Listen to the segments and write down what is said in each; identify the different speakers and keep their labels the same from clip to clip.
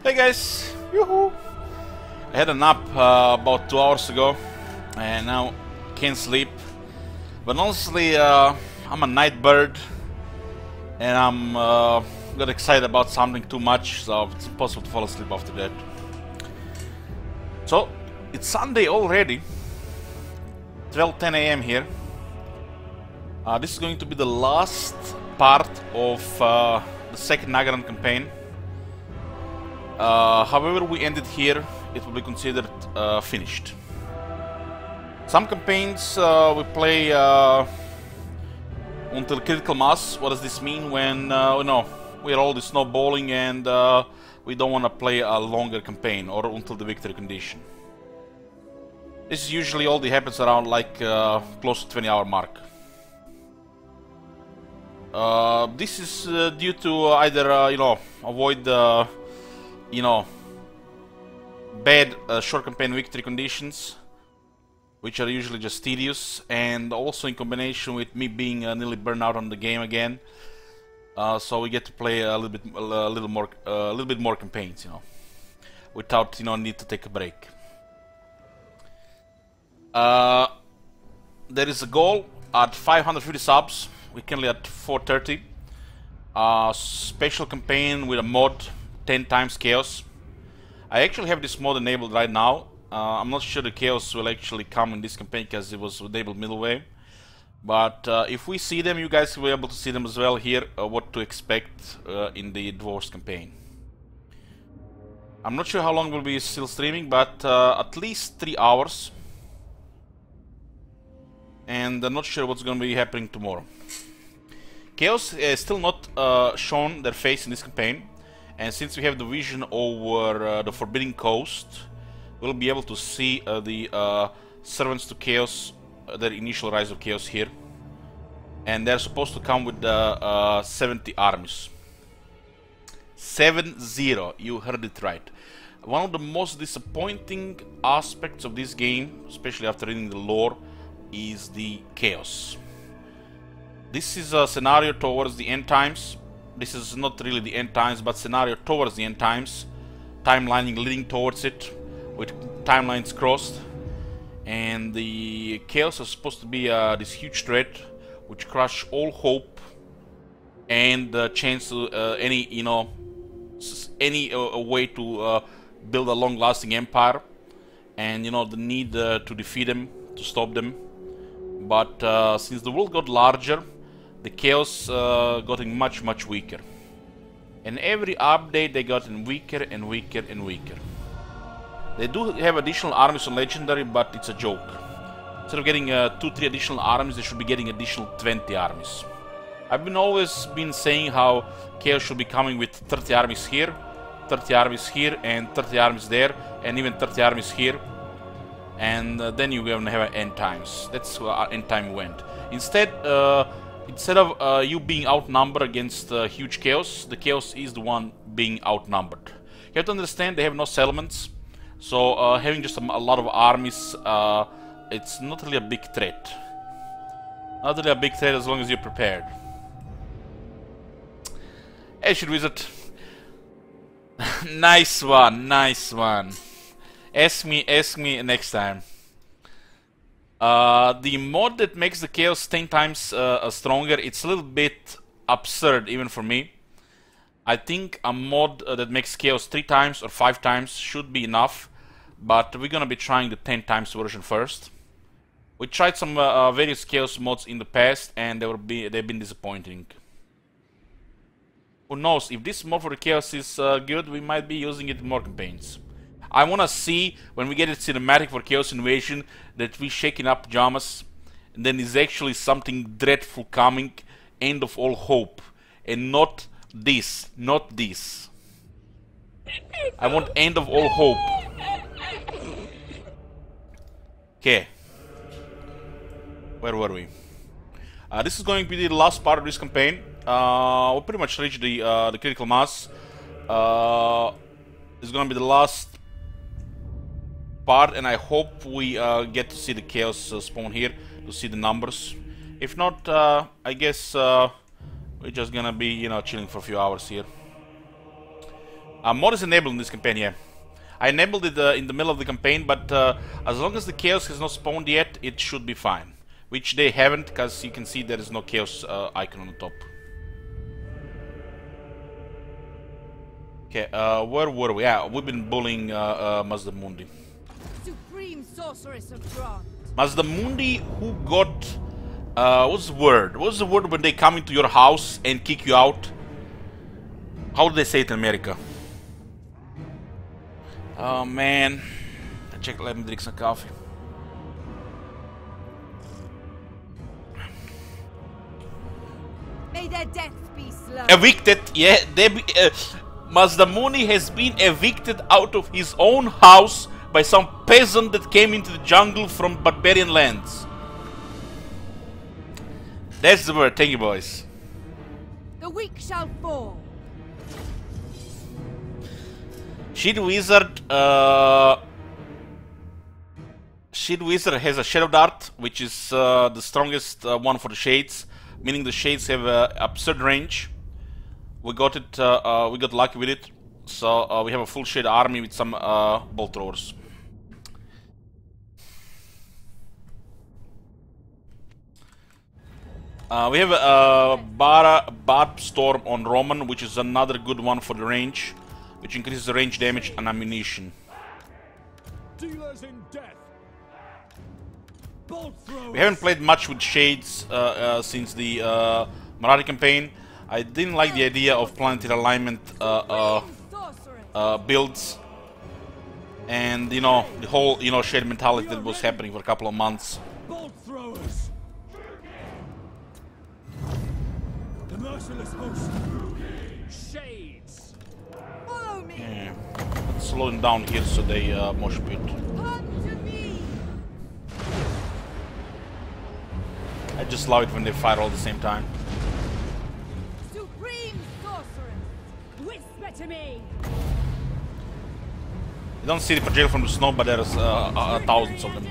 Speaker 1: Hey guys! Yoo-hoo! I had a nap about 2 hours ago and now can't sleep. But honestly, I'm a night bird and I'm got excited about something too much, so it's impossible to fall asleep after that. So, it's Sunday already, 12:10 AM here. This is going to be the last part of the second Naggarond campaign. However we end it here, it will be considered finished. Some campaigns we play until critical mass. What does this mean? When we're all snowballing and we don't want to play a longer campaign, or until the victory condition. This usually only happens around like close to 20-hour mark. This is due to either avoid bad short campaign victory conditions, which are usually just tedious, and also in combination with me being nearly burned out on the game again. So we get to play a little bit more campaigns, without need to take a break. There is a goal at 550 subs. We're currently at 430. Special campaign with a mod, 10 times chaos. I actually have this mod enabled right now. I'm not sure the chaos will actually come in this campaign because it was enabled middle way. But if we see them, you guys will be able to see them as well here, what to expect in the Dwarves campaign. I'm not sure how long we'll be still streaming, but at least 3 hours. And I'm not sure what's going to be happening tomorrow. Chaos is still not shown their face in this campaign, and since we have the vision over the Forbidden Coast, we'll be able to see the servants to Chaos, their initial rise of Chaos here, and they're supposed to come with the 70 armies. 70, you heard it right. One of the most disappointing aspects of this game, especially after reading the lore, is the Chaos. This is a scenario towards the end times. This is not really the end times, but scenario towards the end times. Timelining leading towards it, with timelines crossed. And the Chaos is supposed to be this huge threat, which crush all hope and the chance to any way to build a long-lasting empire, and the need to defeat them, to stop them. But since the world got larger, the Chaos getting much weaker, and every update they gotten weaker and weaker and weaker. They do have additional armies on Legendary, but it's a joke. Instead of getting 2-3 additional armies, they should be getting additional 20 armies. I've always been saying how Chaos should be coming with 30 armies here, 30 armies here, and 30 armies there, and even 30 armies here. And then you're gonna have end times. That's where end time went. Instead of you being outnumbered against huge Chaos, the Chaos is the one being outnumbered. You have to understand they have no settlements, so having just a lot of armies, it's not really a big threat. Not really a big threat as long as you're prepared. Ancient Wizard. Nice one, nice one. Ask me next time. The mod that makes the Chaos 10 times stronger, it's a little bit absurd even for me. I think a mod that makes Chaos 3 times or 5 times should be enough, but we're gonna be trying the 10 times version first. We tried some various Chaos mods in the past, and they've been disappointing. Who knows, if this mod for the Chaos is good, we might be using it in more campaigns. I wanna see, when we get a cinematic for Chaos Invasion, that we shaking up pajamas, and then is actually something dreadful coming, end of all hope, and not this, not this. I want end of all hope. Okay. Where were we? This is going to be the last part of this campaign. We'll pretty much reach the critical mass. It's gonna be the last part, and I hope we get to see the Chaos spawn here, to see the numbers. If not, I guess we're just gonna be, chilling for a few hours here. Mod is enabled in this campaign, yeah. I enabled it in the middle of the campaign, but as long as the chaos has not spawned yet, it should be fine. Which they haven't, because you can see there is no chaos icon on the top. Okay, where were we? Yeah, we've been bullying Mazdamundi.
Speaker 2: Supreme sorceress of Grant.
Speaker 1: Mazdamundi, who got... what's the word? What's the word when they come into your house and kick you out? How do they say it in America? Oh man. Let me drink some coffee.
Speaker 2: May their deaths be slow.
Speaker 1: Evicted, yeah. Mazdamuni has been evicted out of his own house by some peasant that came into the jungle from barbarian lands. That's the word. Thank you, boys.
Speaker 2: The weak shall fall.
Speaker 1: Shield Wizard has a Shadow Dart, which is the strongest one for the Shades, meaning the Shades have absurd range. We got it. We got lucky with it, so we have a full Shade army with some bolt throwers. We have a Barb Storm on Roman, which is another good one for the range, which increases the range damage and ammunition.
Speaker 3: Dealers in death. Bolt throwers.
Speaker 1: We haven't played much with Shades since the Marathi campaign. I didn't like the idea of planetary alignment builds, and you know, the whole Shade mentality that was happening for a couple of months.
Speaker 3: Bolt throwers. The merciless host. Shades.
Speaker 2: Follow me.
Speaker 1: Yeah. Let's slow them down here so they mosh pit.
Speaker 2: Come to me.
Speaker 1: I just love it when they fire all at the same time.
Speaker 2: Supreme sorceress. Whisper to me.
Speaker 1: You don't see the projectile from the snow, but there's thousands of them.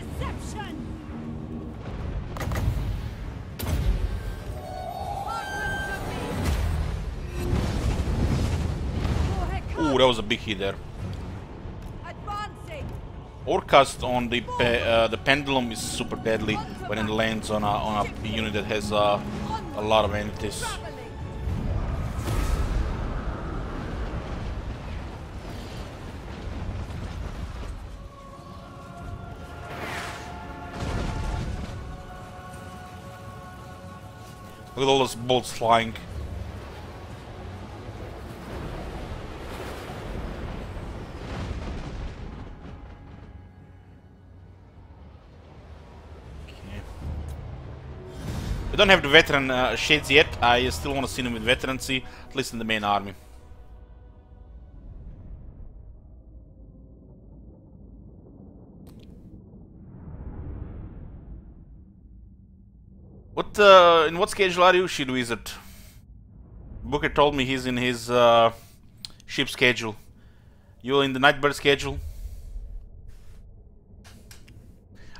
Speaker 1: Ooh, that was a big hit there.
Speaker 2: Advancing.
Speaker 1: Orcast on the pendulum is super deadly when it lands on a unit that has a lot of entities. Look at all those bolts flying. We don't have the veteran Shades yet. I still want to see them with veterancy, at least in the main army. What in what schedule are you, Shield Wizard? Booker told me he's in his ship schedule. You're in the Nightbird schedule?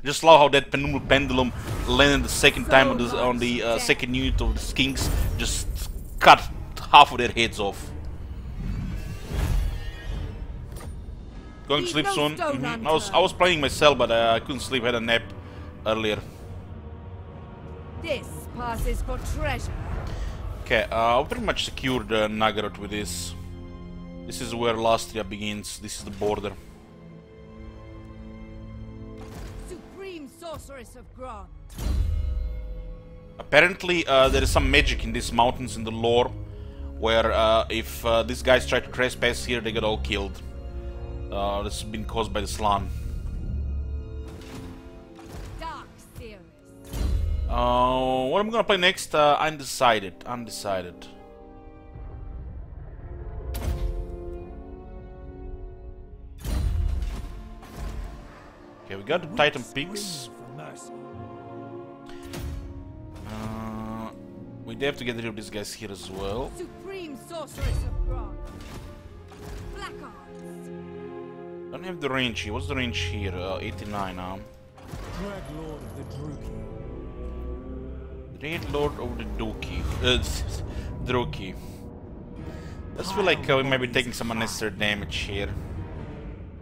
Speaker 1: I just love how that pendulum landed the second time on the second unit of the Skinks, just cut half of their heads off. Going to sleep soon? I was playing myself, but I couldn't sleep. I had a nap earlier.
Speaker 2: This passes for treasure.
Speaker 1: Okay, I pretty much secured Naggarond with this. This is where Lastria begins. This is the border.
Speaker 2: Supreme sorceress of Grant.
Speaker 1: Apparently, there is some magic in these mountains in the lore, where if these guys try to trespass here, they get all killed. This has been caused by the Slan.
Speaker 2: Dark Seeress.
Speaker 1: What am I gonna play next? Undecided. Okay, we got the Titan Peaks. We have to get rid of these guys here as well.
Speaker 2: Supreme sorceress of Grant. Black arts.
Speaker 1: Don't have the range here. What's the range here? 89, huh?
Speaker 3: Dread Lord of the Druki.
Speaker 1: Dread Lord of the Druki. I just feel like we might be taking some unnecessary damage here.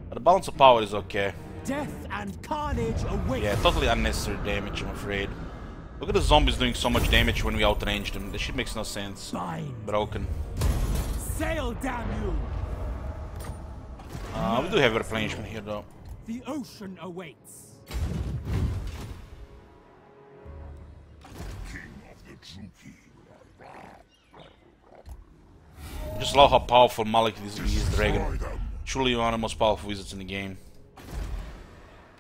Speaker 1: But the balance of power is okay.
Speaker 3: Death and carnage await.
Speaker 1: Yeah, totally unnecessary damage, I'm afraid. Look at the zombies doing so much damage when we outrange them. This shit makes no sense.
Speaker 3: Bind.
Speaker 1: Broken.
Speaker 3: Sail, damn you!
Speaker 1: We do have replenishment here, though.
Speaker 3: The ocean awaits.
Speaker 1: I just love how powerful Malik is with his dragon. Truly one of the most powerful wizards in the game.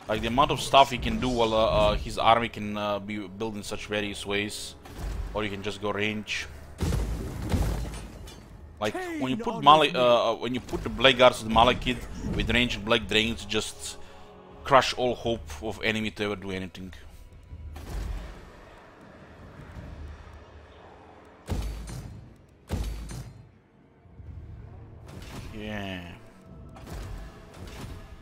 Speaker 1: Like the amount of stuff he can do while his army can be built in such various ways. Or you can just go range. Like when you put when you put the Black Guards with Malekith with ranged Black Dragons, just crush all hope of enemy to ever do anything. Yeah.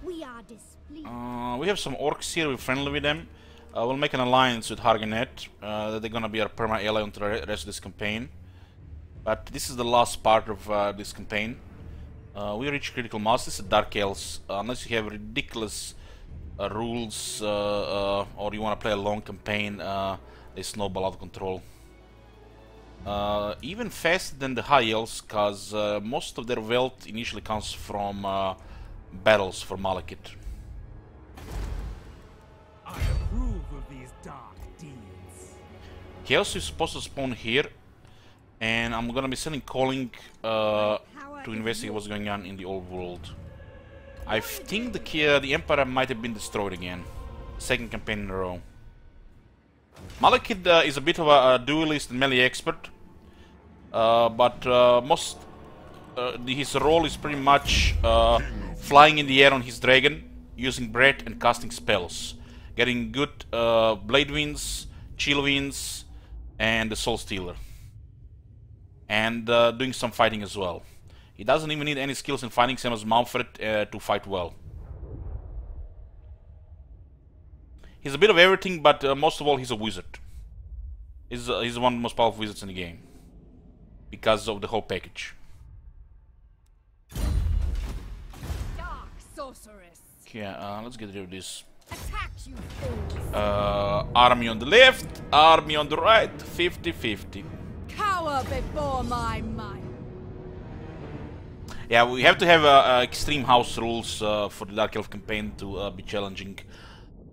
Speaker 2: We are displeased.
Speaker 1: We have some orcs here. We're friendly with them. We'll make an alliance with Harganet. They're gonna be our perma ally until the rest of this campaign. But this is the last part of this campaign. We reach critical mass. This is Dark Elves. Unless you have ridiculous rules or you want to play a long campaign, they snowball out of control. Even faster than the High Elves, because most of their wealth initially comes from battles for Malekith.
Speaker 3: I approve of these dark deeds.
Speaker 1: Chaos is supposed to spawn here, and I'm gonna be sending Calling to investigate what's going on in the old world. I think the Empire might have been destroyed again. Second campaign in a row. Malekith is a bit of a duelist and melee expert, but his role is pretty much flying in the air on his dragon, using breath and casting spells, getting good blade winds, chill winds, and the Soul Stealer, and doing some fighting as well. He doesn't even need any skills in fighting, same as Manfred, to fight well. He's a bit of everything, but most of all, he's a wizard. He's one of the most powerful wizards in the game because of the whole package.
Speaker 2: Dark sorceress.
Speaker 1: Yeah, let's get rid of this.
Speaker 2: Attack you fools.
Speaker 1: Army on the left, army on the right, 50-50.
Speaker 2: Cower before my might.
Speaker 1: Yeah, we have to have extreme house rules for the Dark Elf campaign to be challenging.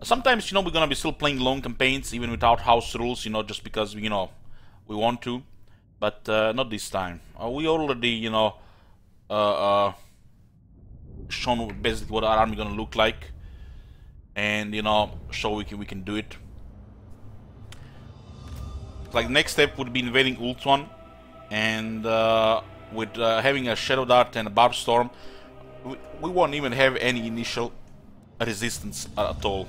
Speaker 1: Sometimes, you know, we're gonna be still playing long campaigns even without house rules, you know, just because, you know, we want to. But not this time. We already, you know, shown basically what our army gonna look like, and you know, show we can do it. Like the next step would be invading Ultron, and with having a Shadow Dart and a Barb Storm, we won't even have any initial resistance at all.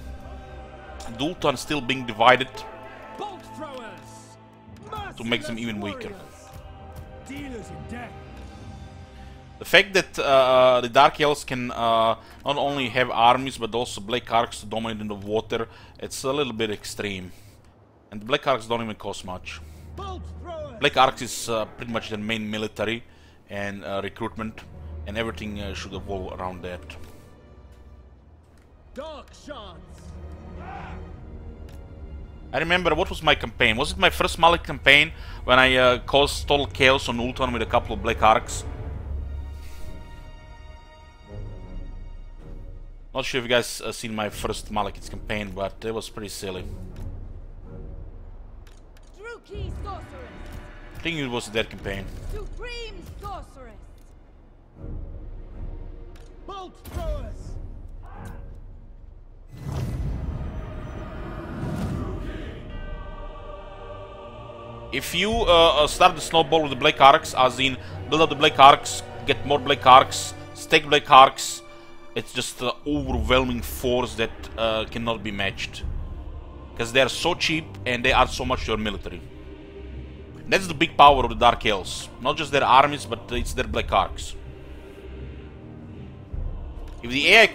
Speaker 1: And Ultron still being divided
Speaker 3: Bolt throwers,
Speaker 1: to make them even weaker.
Speaker 3: Dealers in death.
Speaker 1: The fact that the Dark Elves can not only have armies but also Black Arcs to dominate in the water, it's a little bit extreme. And the Black Arcs don't even cost much.
Speaker 3: Bolt throwers.
Speaker 1: Black Arcs is pretty much the main military and recruitment, and everything should evolve around that.
Speaker 3: Dark shards.
Speaker 1: I remember, what was my campaign? Was it my first Malik campaign when I caused total chaos on Ultron with a couple of Black Arcs? Not sure if you guys seen my first Malekith campaign, but it was pretty silly.
Speaker 2: Druki sorceress.
Speaker 1: I think it was that campaign.
Speaker 2: Supreme sorceress.
Speaker 3: Bolt throwers.
Speaker 1: If you start the snowball with the Black Arcs, as in build up the Black Arcs, get more Black Arcs, stack Black Arcs, it's just an overwhelming force that cannot be matched. Because they are so cheap and they add so much to your military. That's the big power of the Dark Elves. Not just their armies, but it's their Black Arcs. If the AI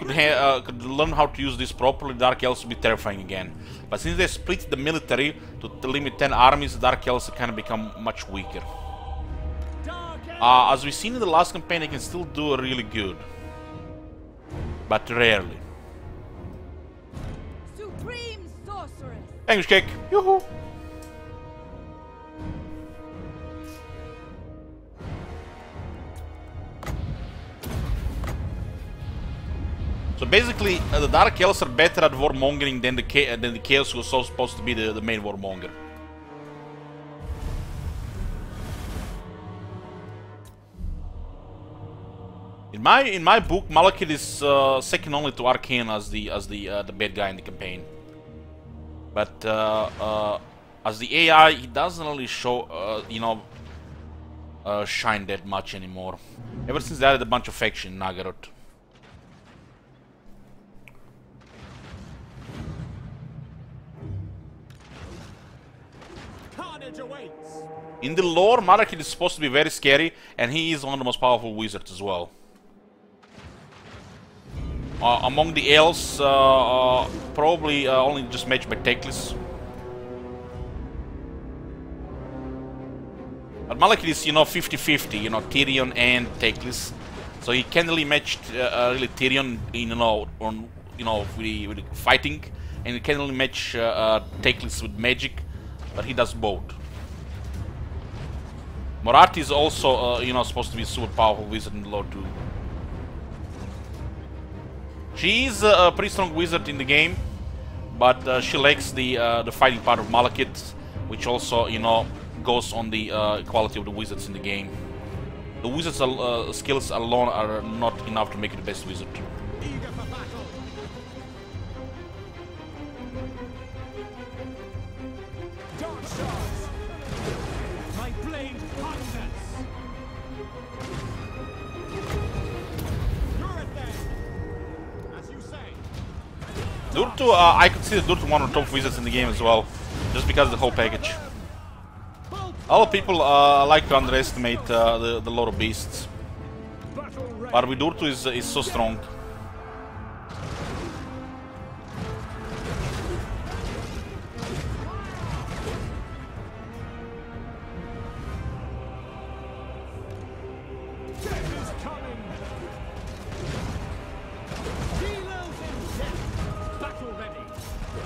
Speaker 1: could learn how to use this properly, Dark Elves would be terrifying again. But since they split the military to limit 10 armies, the Dark Elves kind of become much weaker.
Speaker 3: Dark
Speaker 1: As we've seen in the last campaign, they can still do really good. But rarely.
Speaker 2: Supreme sorceress.
Speaker 1: English cake! Yoo-hoo! So basically, the Dark Elves are better at warmongering than the Chaos, who was so supposed to be the main warmonger. In my book, Malekith is second only to Arcane as the bad guy in the campaign. But as the AI, he doesn't really show shine that much anymore. Ever since they added a bunch of faction in Naggarond. In the lore, Malekith is supposed to be very scary, and he is one of the most powerful wizards as well. Among the elves, probably only just matched by Teclis. But Malekith is, 50-50, Tyrion and Teclis. So he can really match really Tyrion with fighting, and he can only match Teclis with magic, but he does both. Moratti is also, supposed to be a super powerful wizard in the lore too. She is a pretty strong wizard in the game, but she lacks the fighting part of Malekith, which also, goes on the quality of the wizards in the game. The wizard's skills alone are not enough to make you the best wizard.
Speaker 3: Eager for battle. Dark shards. My blade hardens. You're it then. As you say.
Speaker 1: Durtu, I consider Durtu one of the top wizards in the game as well, just because of the whole package. A lot of people like to underestimate the Lord of Beasts, but with Durtu is so strong.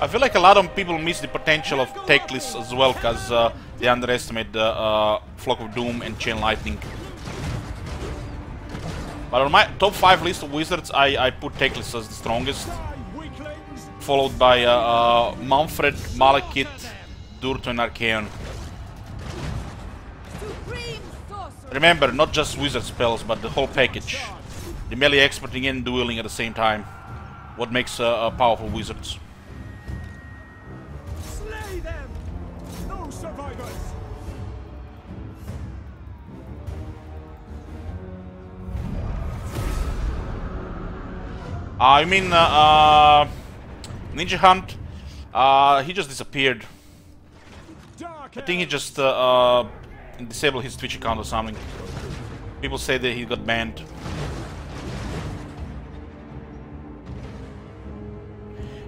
Speaker 1: I feel like a lot of people miss the potential of Teclis as well, because they underestimate the Flock of Doom and Chain Lightning. But on my top 5 list of wizards, I put Teclis as the strongest, followed by Manfred, Malekith, Durtu and Archaon. Remember, not just wizard spells, but the whole package. The melee experting and dueling at the same time. What makes powerful wizards. I mean, Ninja Hunt, he just disappeared. I think he just disabled his Twitch account or something. People say that he got banned.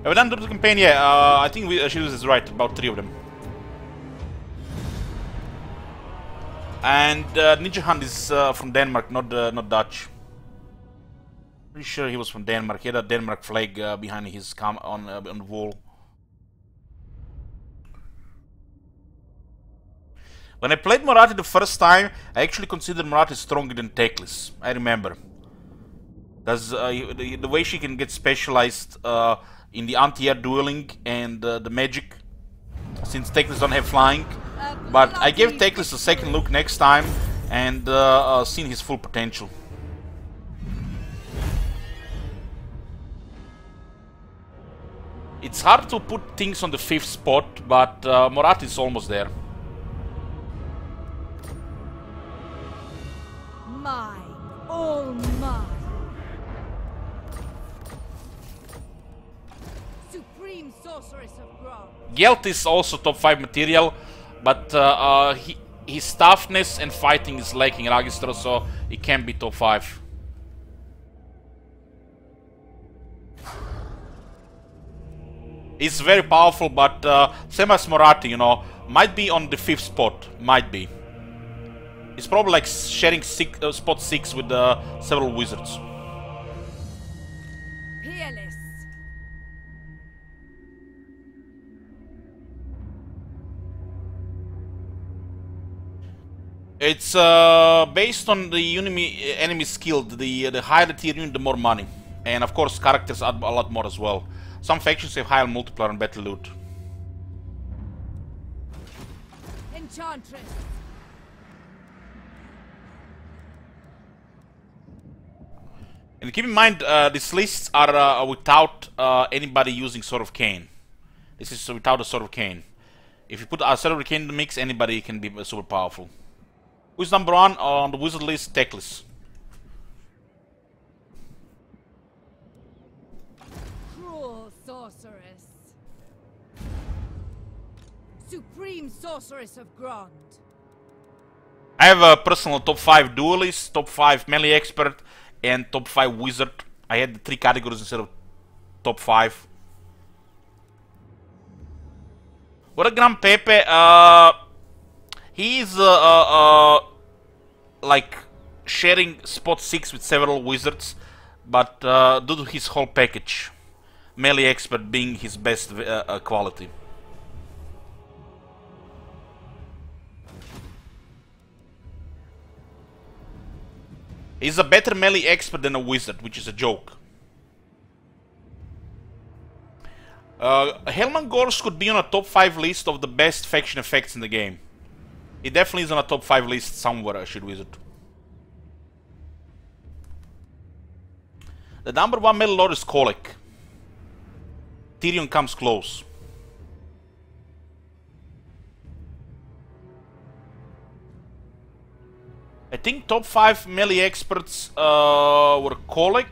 Speaker 1: Have we done the campaign? Yeah, I think Shidus is right, about 3 of them. And Ninja Hunt is from Denmark, not Dutch. Pretty sure he was from Denmark. He had a Denmark flag behind his on the wall. When I played Moratti the first time, I actually considered Moratti stronger than Teclis. I remember. That's the way she can get specialized in the anti-air dueling and the magic, since Teclis don't have flying. But I gave Teclis a second look next time and seen his full potential. It's hard to put things on the 5th spot, but Moratti is almost there.
Speaker 2: Mine, all mine. Supreme sorceress of Grog.
Speaker 1: Gelt is also top 5 material, but his toughness and fighting is lacking Registro, so he can't be top 5. He's very powerful, but same as Moratti, might be on the 5th spot, might be. It's probably like sharing spot 6 with several wizards.
Speaker 2: Peerless.
Speaker 1: It's based on the enemy skill. The higher the tier unit, the more money. And of course, characters add a lot more as well. Some factions have higher multiplier and better loot.
Speaker 2: Enchantress.
Speaker 1: And keep in mind, these lists are without anybody using Sword of Cain. This is without a Sword of Cain. If you put a Sword of Cain in the mix, anybody can be super powerful. Who's number 1 on the wizard list? Teclis.
Speaker 2: Cruel sorceress. Supreme sorceress of Grond.
Speaker 1: I have a personal top 5 duelist, top 5 melee expert, and top 5 wizard. I had the 3 categories instead of top 5. What a Gran Pepe, he's like sharing spot 6 with several wizards, but due to his whole package, melee expert being his best quality. He's a better melee expert than a wizard, which is a joke. Helman Gors could be on a top 5 list of the best faction effects in the game. He definitely is on a top 5 list somewhere, Shield Wizard. The number 1 melee lord is Kolek. Tyrion comes close. I think top 5 melee experts were Kolek,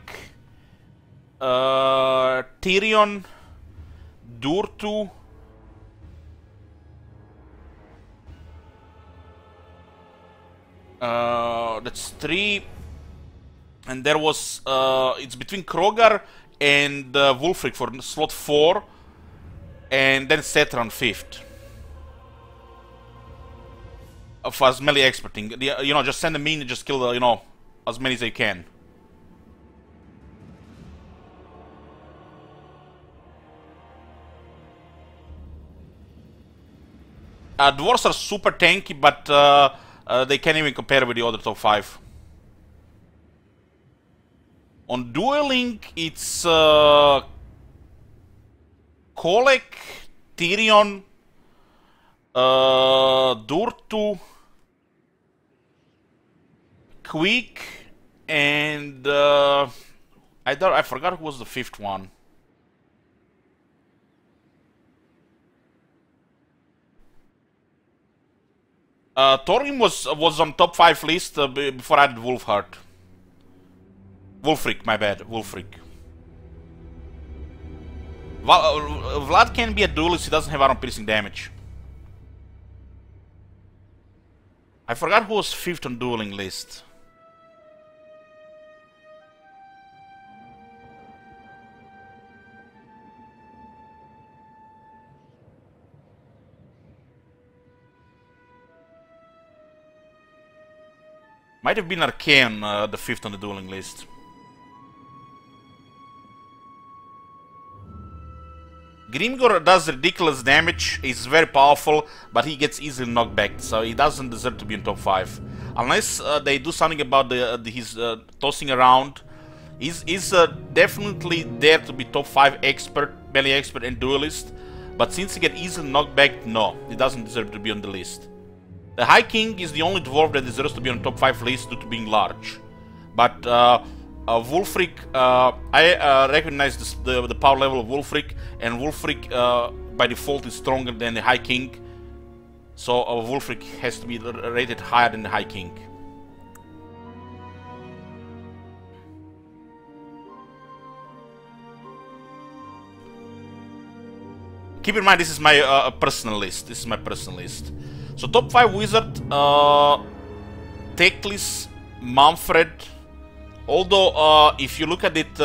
Speaker 1: Tyrion, Durtu, that's 3, and there was it's between Krogar and Wulfric for slot 4, and then Cetra on 5th. Of as melee experting, you know, just send them in and just kill the, you know, as many as you can. Dwarves are super tanky, but they can't even compare with the other top 5. On dueling, it's Kolek, Tyrion, Durtu, Quick, and I forgot who was the 5th one. Thorin was on top 5 list before I added Wolfheart. Wulfric, my bad, Wulfric. Vlad can be a duelist, he doesn't have armor piercing damage. I forgot who was 5th on dueling list. Might have been Archaean, the 5th on the dueling list. Grimgor does ridiculous damage, he's very powerful, but he gets easily knocked back, so he doesn't deserve to be in top 5. Unless they do something about his tossing around. He's definitely there to be top 5 expert, melee expert and duelist, but since he gets easily knocked back, no, he doesn't deserve to be on the list. The High King is the only dwarf that deserves to be on top 5 list due to being large. But Wulfric, I recognize the power level of Wulfric, and Wulfric by default is stronger than the High King. So Wulfric has to be rated higher than the High King. Keep in mind, this is my personal list. This is my personal list. So top 5 wizard, Teclis, Manfred. Although if you look at it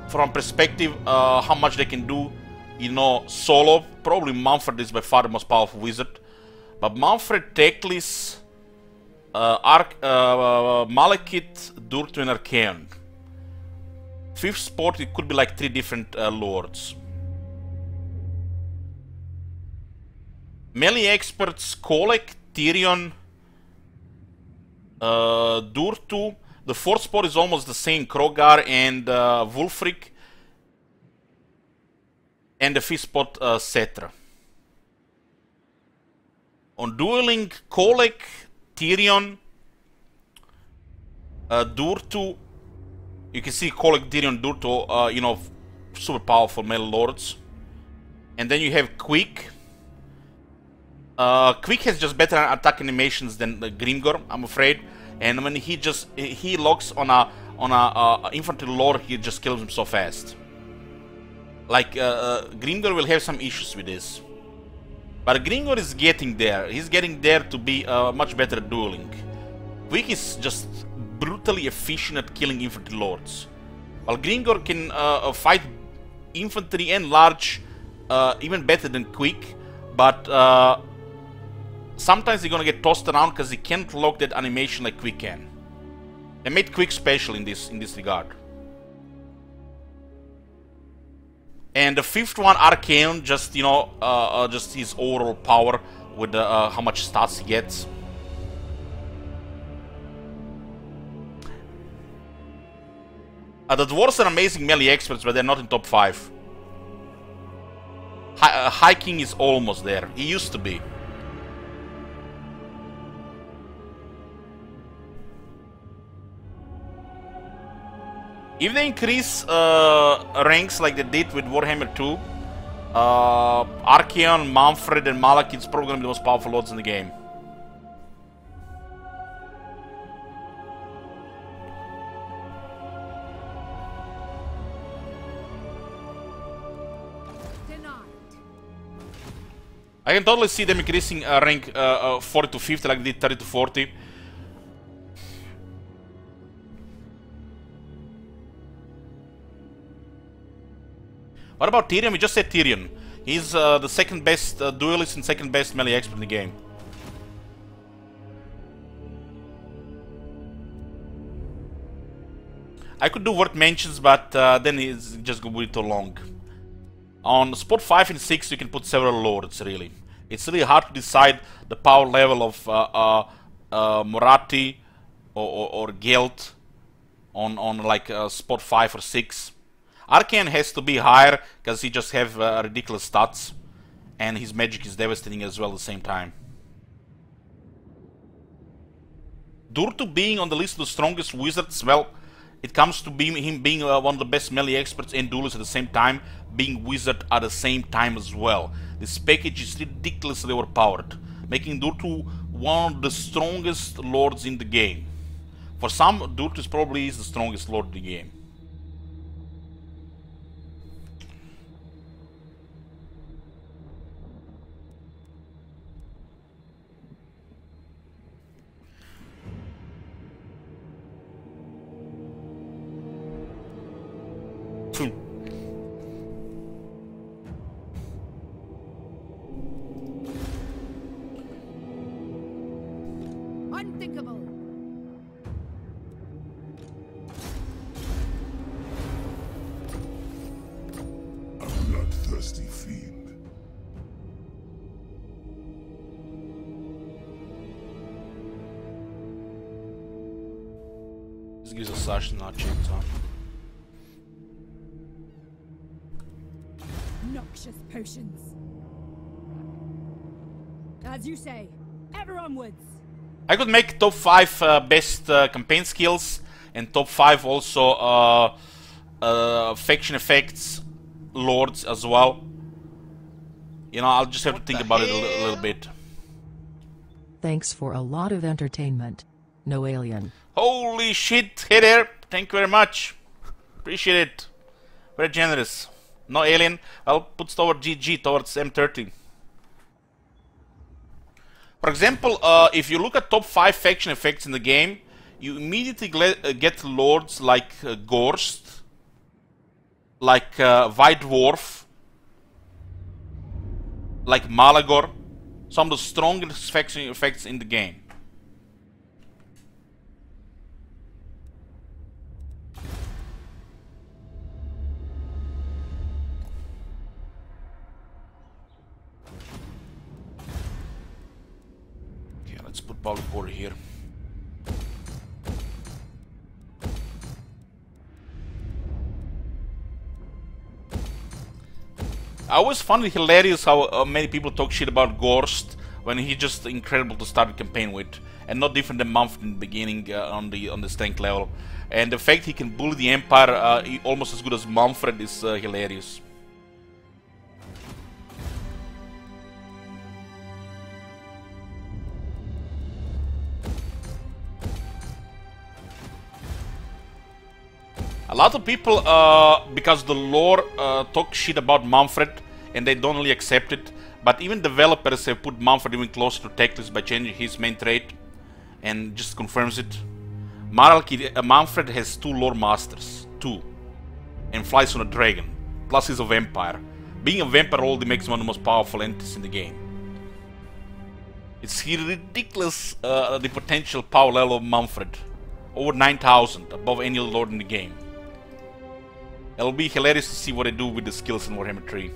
Speaker 1: from perspective, how much they can do, you know, solo, probably Manfred is by far the most powerful wizard. But Manfred, Teclis, Malekith, Durtu and Archaon. Fifth spot, it could be like 3 different lords. Melee experts, Kolek, Tyrion, Durtu. The 4th spot is almost the same, Krogar and Wulfric. And the 5th spot, Cetra. On dueling, Kolek, Tyrion, Durtu. You can see Kolek, Tyrion, Durtu, you know, super powerful melee lords. And then you have Quick. Quick has just better attack animations than Grimgor, I'm afraid. And when he locks on a infantry lord, he just kills him so fast. Like Grimgor will have some issues with this. But Grimgor is getting there. He's getting there to be much better at dueling. Quick is just brutally efficient at killing infantry lords. While Grimgor can fight infantry and large even better than Quick. But sometimes he's gonna get tossed around because he can't lock that animation like Quick can. They made Quick special in this regard. And the 5th one, Archaon, just you know, just his overall power with how much stats he gets. The dwarves are amazing melee experts, but they're not in top 5. High King is almost there. He used to be. If they increase ranks like they did with Warhammer 2, Archaon, Manfred and Malekith is probably going to be the most powerful lords in the game. I can totally see them increasing rank 40 to 50 like they did 30 to 40. What about Tyrion? We just said Tyrion. He's the 2nd best duelist and 2nd best melee expert in the game. I could do word mentions, but then it's just going to be too long. On spot 5 and 6, you can put several lords, really. It's really hard to decide the power level of Moratti or Gelt on like spot 5 or 6. Archaon has to be higher because he just have ridiculous stats, and his magic is devastating as well at the same time. Durtu being on the list of the strongest wizards, well, it comes to him being one of the best melee experts and duelists at the same time, being wizard at the same time as well. This package is ridiculously overpowered, making Durtu one of the strongest lords in the game. For some, Durtu probably is the strongest lord in the game.
Speaker 2: Unthinkable.
Speaker 4: A bloodthirsty fiend.
Speaker 1: This gives us such not chance, huh?
Speaker 2: Noxious potions. As you say, ever onwards.
Speaker 1: I could make top 5 best campaign skills and top 5 also faction effects lords as well. You know, I'll just have to think about it a little bit.
Speaker 5: Thanks for a lot of entertainment. No alien.
Speaker 1: Holy shit, hey there, thank you very much. Appreciate it. Very generous. No alien, I'll put toward GG, towards M30. For example, if you look at top 5 faction effects in the game, you immediately get lords like Gorst, like White Dwarf, like Malagor, Some of the strongest effects in the game. Okay, let's put public order here. I always find it hilarious how many people talk shit about Gorst when he's just incredible to start a campaign with, and not different than Manfred in the beginning on the strength level. And the fact he can bully the Empire almost as good as Manfred is hilarious. A lot of people, because the lore, talk shit about Manfred, and they don't really accept it. But even developers have put Manfred even closer to Teclis by changing his main trait, and just confirms it. Manfred has 2 lore masters, 2, and flies on a dragon. Plus he's a vampire. Being a vampire already makes him one of the most powerful entities in the game. It's ridiculous, the potential power level of Manfred. Over 9,000, above any other lord in the game. It'll be hilarious to see what they do with the skills in Warhammer 3.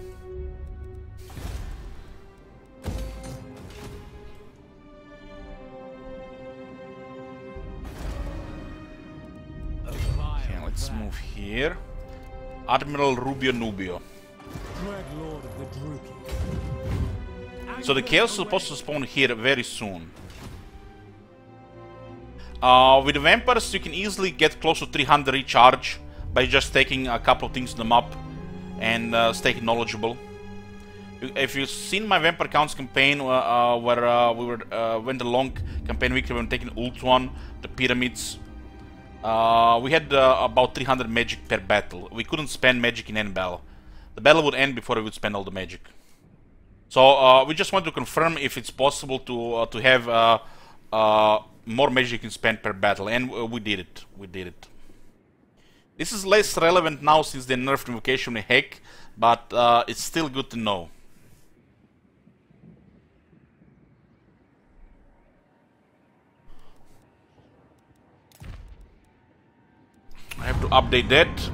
Speaker 1: Okay, let's move here. Admiral Rubio Nubio. So the Chaos is supposed to spawn here very soon. With the Vampires you can easily get close to 300 recharge by just taking a couple of things on the map and staying knowledgeable. If you've seen my Vampire Counts campaign where we went a long campaign week, we were taking Ultuan, the pyramids. We had about 300 magic per battle. We couldn't spend magic in any battle. The battle would end before we would spend all the magic. So we just want to confirm if it's possible to have more magic you can spend per battle, and we did it. We did it. This is less relevant now since they nerfed invocation heck, but it's still good to know. I have to update that.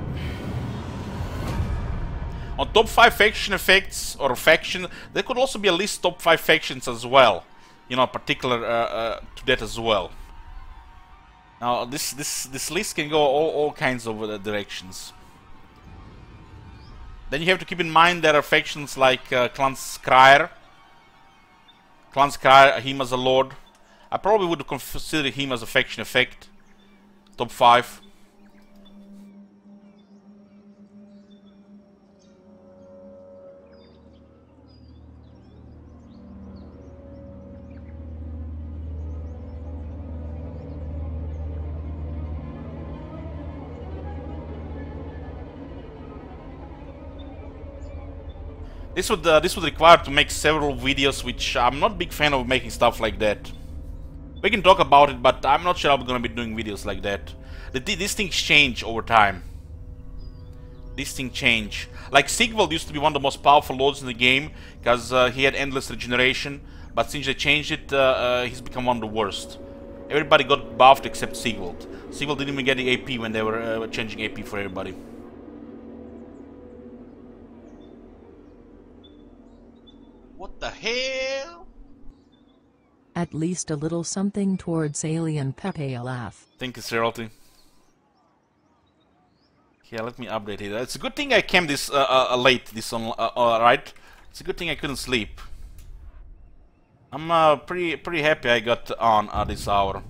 Speaker 1: On top 5 faction effects or faction, there could also be a list top 5 factions as well. You know, particular to that as well. Now this list can go all kinds of directions. Then you have to keep in mind there are factions like Clan Skryre. Clan Skryre, him as a lord. I probably would consider him as a faction effect. Top 5. This would require to make several videos, which I'm not a big fan of making stuff like that. We can talk about it, but I'm not sure I'm gonna be doing videos like that. These things change over time. These things change. Like Sigvald used to be one of the most powerful lords in the game because he had endless regeneration, but since they changed it, he's become one of the worst. Everybody got buffed except Sigvald. Sigvald didn't even get the AP when they were changing AP for everybody. What the hell?
Speaker 5: At least a little something towards alien Pepe laugh.
Speaker 1: Thank you, Seralty. Yeah, let me update it. It's a good thing I came this late. This on right. It's a good thing I couldn't sleep. I'm pretty happy I got on at this hour.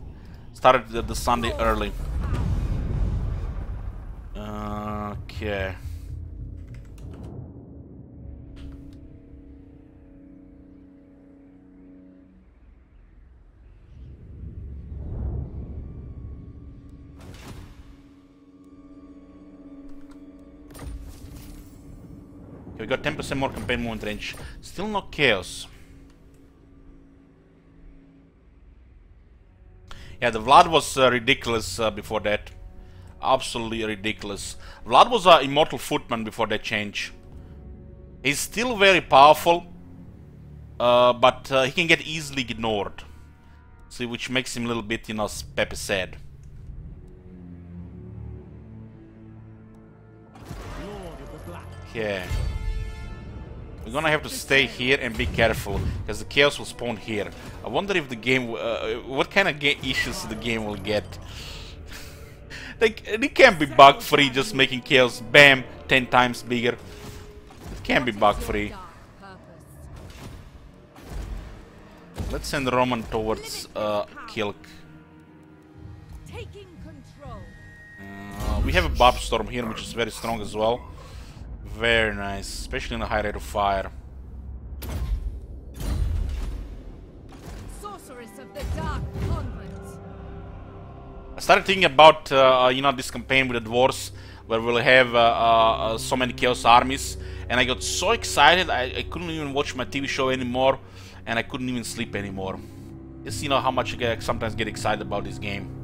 Speaker 1: Started the Sunday early. Okay. We got 10% more campaign movement range. Still no chaos. Yeah, the Vlad was ridiculous before that. Absolutely ridiculous. Vlad was an immortal footman before that change. He's still very powerful. but he can get easily ignored. See, which makes him a little bit, you know, Pepe sad. Okay. We're gonna have to stay here and be careful, because the chaos will spawn here. I wonder if the game, what kind of issues the game will get. They can't be bug-free, just making chaos, bam, 10 times bigger. It can't be bug-free. Let's send Roman towards Kilk.
Speaker 2: Taking control.
Speaker 1: We have a Barb Storm here, which is very strong as well. Very nice, especially in a high rate of fire.
Speaker 2: Sorceress of the Dark Convent.
Speaker 1: I started thinking about, you know, this campaign with the dwarves, where we'll have so many chaos armies, and I got so excited I couldn't even watch my TV show anymore, and I couldn't even sleep anymore. Just, you know, how much I sometimes get excited about this game.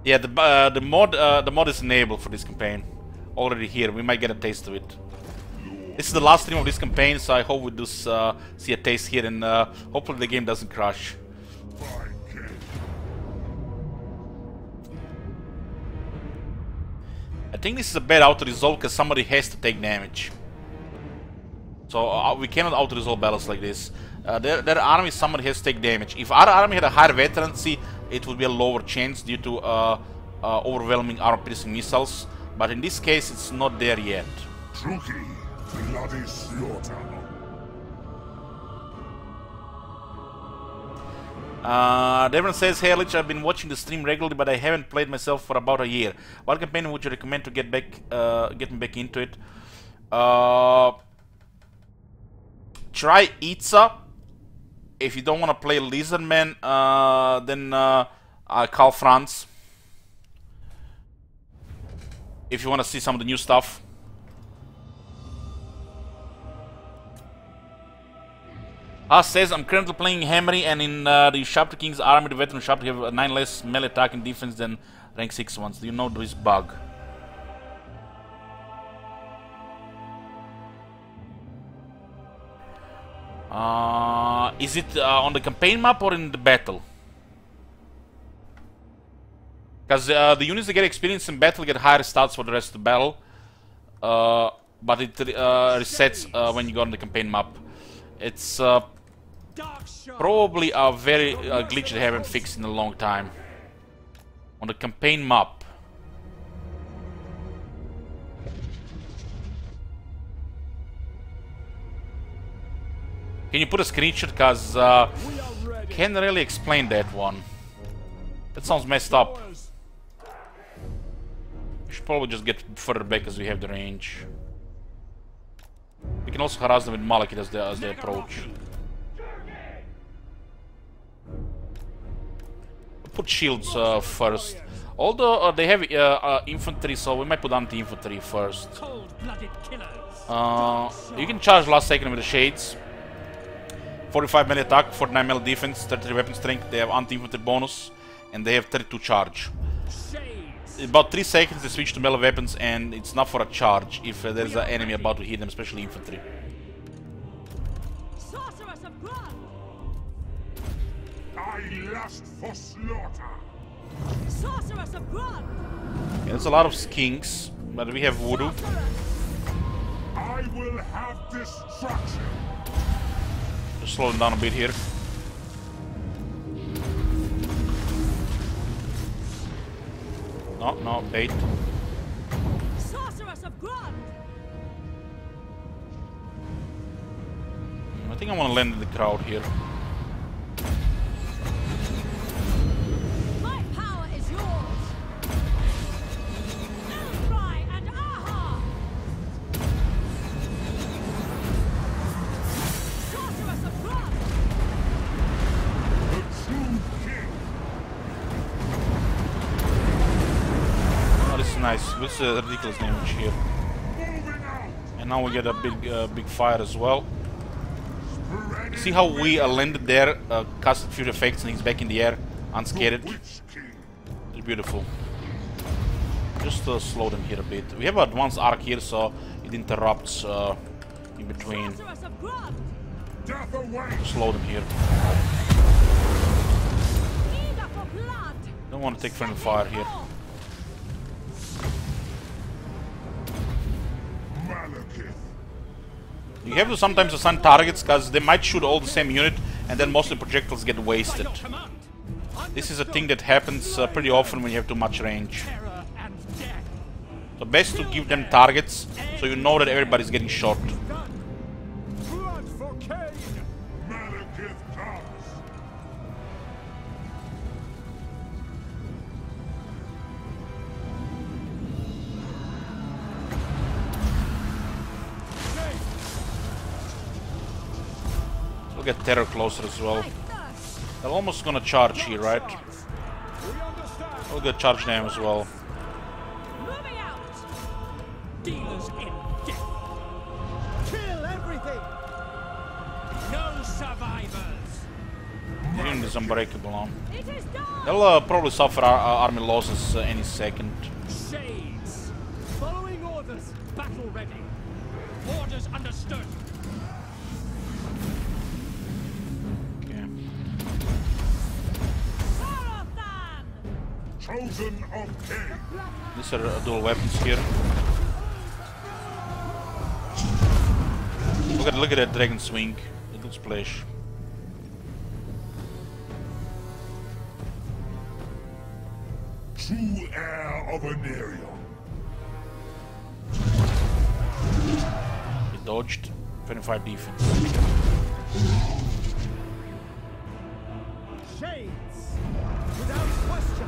Speaker 1: Yeah, the mod is enabled for this campaign already here. We might get a taste of it. This is the last stream of this campaign, so I hope we do see a taste here, and hopefully the game doesn't crash. I think this is a bad auto-resolve because somebody has to take damage. So we cannot auto-resolve battles like this. Their army, somebody has to take damage. If our army had a higher veterancy, it would be a lower chance due to overwhelming armor-piercing missiles. But in this case, it's not there yet.
Speaker 4: Truki, bloody slaughter.
Speaker 1: Devon says, "Hey Lich, I've been watching the stream regularly, but I haven't played myself for about a year. What campaign would you recommend to get me back into it?" Try Itza. If you don't want to play Lizardman, then Karl Franz. If you want to see some of the new stuff. Says, I'm currently playing Hammery, and in the Sharpter King's army, the veteran Sharpter have 9 less melee attack and defense than rank 6 ones. Do you know this bug? Is it on the campaign map or in the battle? Because the units that get experience in battle get higher stats for the rest of the battle. But it resets when you go on the campaign map. It's probably a very glitch they haven't fixed in a long time. On the campaign map. Can you put a screenshot? Because can't really explain that one. That sounds messed up. We should probably just get further back as we have the range. We can also harass them with Malekith as they approach. Put shields first. Although they have infantry, so we might put anti-infantry first. You can charge last second with the shades. 45 melee attack, 49 melee defense, 33 weapon strength. They have anti-infantry bonus, and they have 32 charge. In about 3 seconds they switch to melee weapons, and it's not for a charge if there's an enemy about to hit them, especially infantry.
Speaker 2: Sorceress of blood.
Speaker 4: I lust for slaughter.
Speaker 2: Sorceress of blood.
Speaker 1: Yeah, there's a lot of skinks, but we have voodoo.
Speaker 4: I will have destruction.
Speaker 1: Just slow them down a bit here. No, bait.
Speaker 2: Sorceress of blood.
Speaker 1: I think I want to land in the crowd here.
Speaker 2: My power is yours. Fry and aha. Sorceress of blood.
Speaker 4: The true king.
Speaker 1: Oh, this is nice. This is a ridiculous damage here.
Speaker 4: Moving out.
Speaker 1: And now we get a big fire as well. See how we landed there, casted few effects, and he's back in the air, unscared. It's beautiful. just slow them here a bit. We have advanced arc here, so it interrupts in between.
Speaker 2: Sorceress of Grod!
Speaker 4: Death away!
Speaker 1: Slow them here.
Speaker 2: Eager for blood!
Speaker 1: Don't want to take friendly fire here.
Speaker 4: Malekith!
Speaker 1: You have to sometimes assign targets, because they might shoot all the same unit, and then most of the projectiles get wasted. This is a thing that happens pretty often when you have too much range.
Speaker 3: Terror and death.
Speaker 1: So best to give them targets, so you know that everybody's getting shot.
Speaker 3: Blood for Cain.
Speaker 4: Malekith comes!
Speaker 1: We'll get Terror closer as well.
Speaker 2: My thirst!
Speaker 1: They're almost gonna charge here, right?
Speaker 3: We understand.
Speaker 1: We'll get charge them as well.
Speaker 2: Moving out!
Speaker 3: Dealers in death. Kill everything. No survivors.
Speaker 1: The unit is unbreakable now.
Speaker 2: It is done!
Speaker 1: They'll probably suffer army losses any second.
Speaker 3: Shades. Following orders. Battle ready. Orders understood.
Speaker 1: Okay.
Speaker 2: Sarathan!
Speaker 4: Chosen of Cain!
Speaker 1: These are dual weapons here. Look at that dragon swing. A good splash.
Speaker 4: True heir of Anarion.
Speaker 1: He dodged. 25 defense.
Speaker 3: Shades. Without question.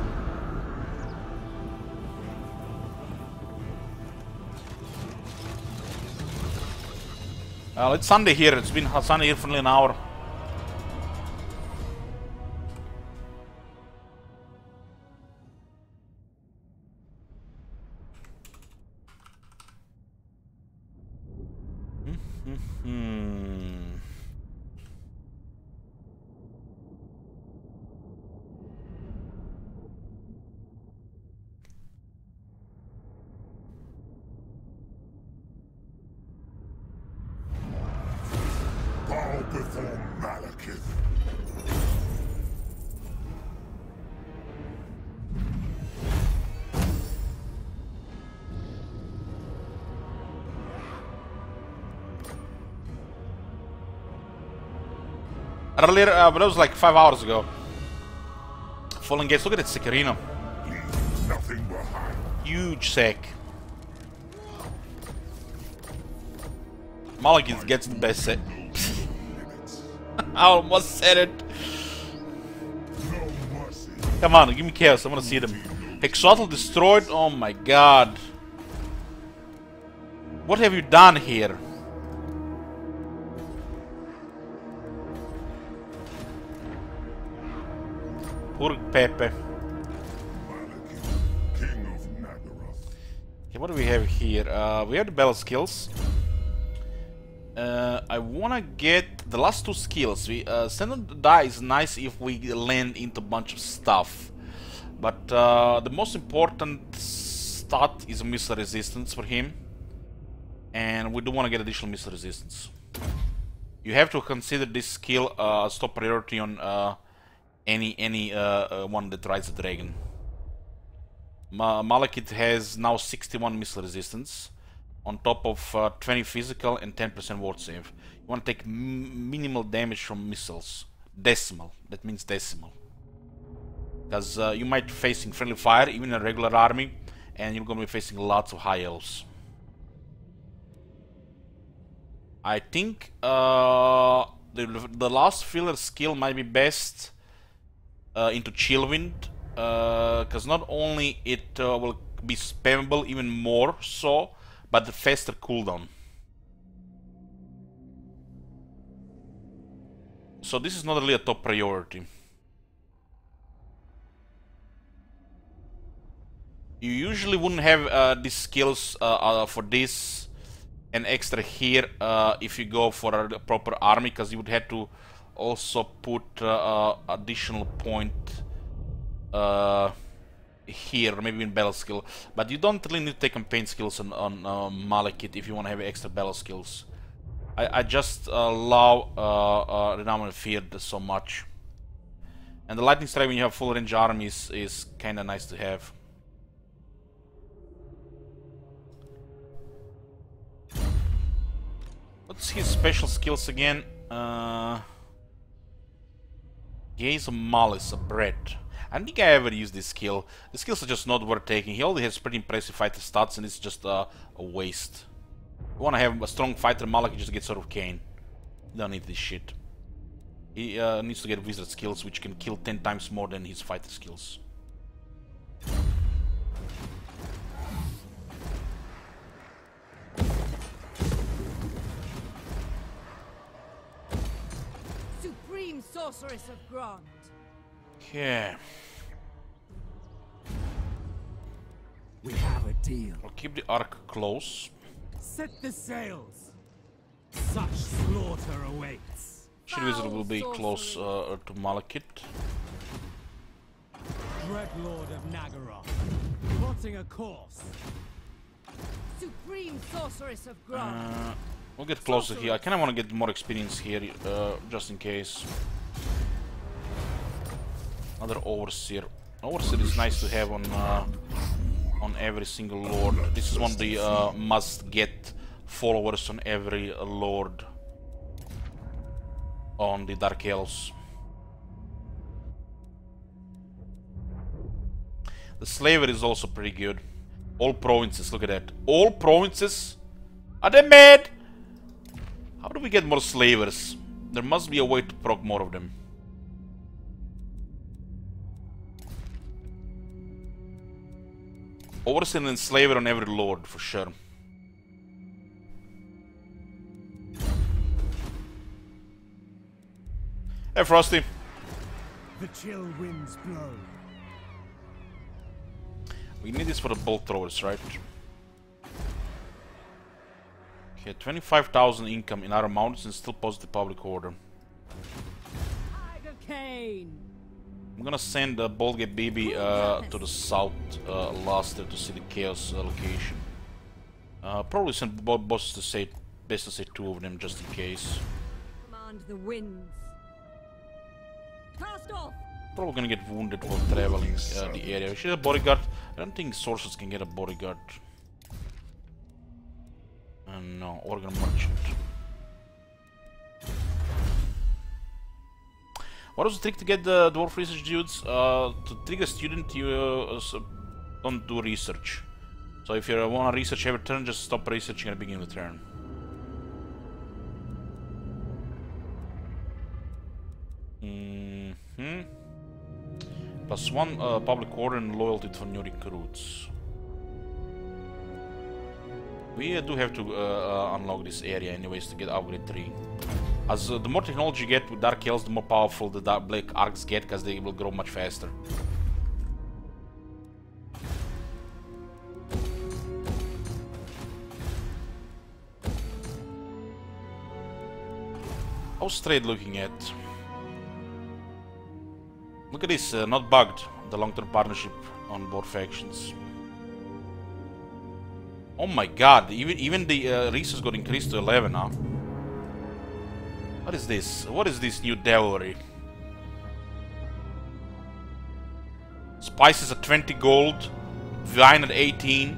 Speaker 1: Well, it's Sunday here. It's been Sunday here for nearly an hour.
Speaker 4: Bow before Malekith.
Speaker 1: Earlier, but that was like 5 hours ago. Fallen Gates, look at that Secarino.
Speaker 4: Leave nothing behind.
Speaker 1: Huge sec. Malekith gets the best set.
Speaker 4: Limits.
Speaker 1: I almost said it.
Speaker 4: No mercy.
Speaker 1: Come on, give me chaos. I want to see them. Hexotl destroyed. Oh my god. What have you done here? Poor Pepe.
Speaker 4: Malekith, King of Naggarond.
Speaker 1: Okay, what do we have here? We have the battle skills. I wanna get the last two skills. We send on the die is nice if we land into a bunch of stuff, but the most important stat is missile resistance for him, and we do want to get additional missile resistance. You have to consider this skill as top priority on any one that rides the dragon. Malekith has now 61 missile resistance, on top of 20 physical and 10% ward save. You want to take minimal damage from missiles. Decimal. That means decimal. Because you might be facing friendly fire, even in a regular army, and you're going to be facing lots of high elves. I think the last filler skill might be best into Chillwind, because not only it will be spammable even more so, but the faster cooldown. So this is not really a top priority. You usually wouldn't have these skills for this and extra here if you go for a proper army, because you would have to also put additional point here, maybe in battle skill. But you don't really need to take campaign skills on Malekith if you want to have extra battle skills. I just love Renown and Fear so much. And the Lightning Strike when you have full range armies is kinda nice to have. What's his special skills again? Gaze of Malice, a bread. I don't think I ever used this skill. The skills are just not worth taking. He already has pretty impressive fighter stats and it's just a waste. If you wanna have a strong fighter, Malak, you just get Sword of Cain. You don't need this shit. He needs to get wizard skills which can kill 10 times more than his fighter skills.
Speaker 2: Supreme Sorceress of Grant.
Speaker 1: Yeah.
Speaker 3: We have a deal.
Speaker 1: I'll keep the arc close.
Speaker 3: Set the sails. Such slaughter awaits.
Speaker 1: Shield Wizard will be close to Malekith.
Speaker 3: Dreadlord of Naggarond, plotting a course.
Speaker 2: Supreme Sorceress of Grant.
Speaker 1: We'll get closer here. I kinda wanna get more experience here, just in case. Another Overseer. Overseer is nice to have on every single lord. This is one of the must-get followers on every lord on the Dark Elves. The Slaver is also pretty good. All provinces, look at that. All provinces? Are they mad? How do we get more slavers? There must be a way to proc more of them. Overseer and Slaver on every lord, for sure. Hey, Frosty.
Speaker 3: The chill winds blow.
Speaker 1: We need this for the bolt throwers, right? Okay, 25,000 income in our mountains and still positive public order.
Speaker 2: Tiger Cane.
Speaker 1: I'm gonna send Bolgate Baby to the south last to see the Chaos location. Probably send both bosses to say, best to say 2 of them just in case.
Speaker 2: Command the winds. Cast off.
Speaker 1: Probably gonna get wounded while traveling the area. She's a bodyguard. I don't think sorcerers can get a bodyguard. No, Organ Merchant. What was the trick to get the dwarf research dudes? To trigger a student, you don't do research. So if you want to research every turn, just stop researching at the beginning of the turn. +1 public order and loyalty for new recruits. We do have to unlock this area anyways to get upgrade 3. As the more technology you get with Dark Elves, the more powerful the Dark Black Arcs get, because they will grow much faster. How's trade looking at? Look at this, not bugged, the long-term partnership on both factions. Oh my god, even the resource got increased to 11 now. What is this? What is this new devilry? Spices at 20 gold, wine at 18.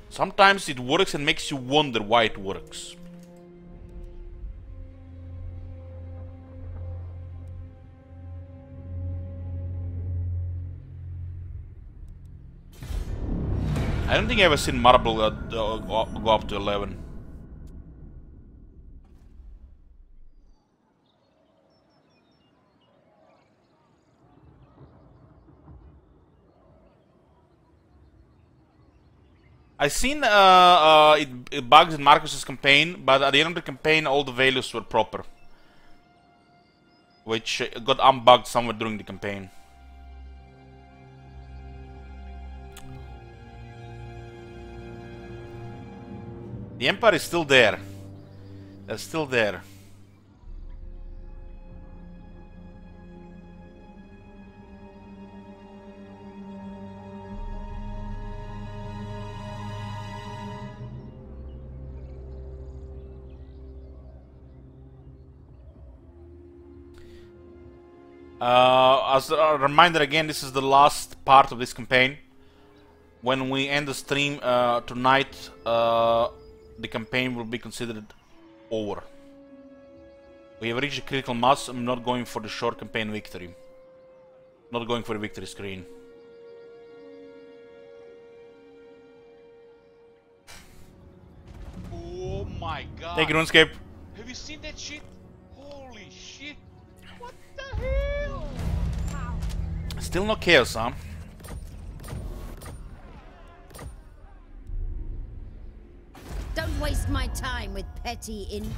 Speaker 1: Sometimes it works and makes you wonder why it works. I don't think I've ever seen Marble go up to 11. I seen it bugs in Marcus's campaign, but at the end of the campaign all the values were proper. Which got unbugged somewhere during the campaign. The Empire is still there. They're still there. As a reminder again, this is the last part of this campaign. When we end the stream tonight, the campaign will be considered over. We have reached a critical mass. I'm not going for the short campaign victory. Not going for the victory screen.
Speaker 6: Oh my god.
Speaker 1: Thank you, RuneScape.
Speaker 6: Have you seen that shit? Holy shit. What the hell?
Speaker 1: Still no chaos, huh?
Speaker 7: Don't waste my time with petty in.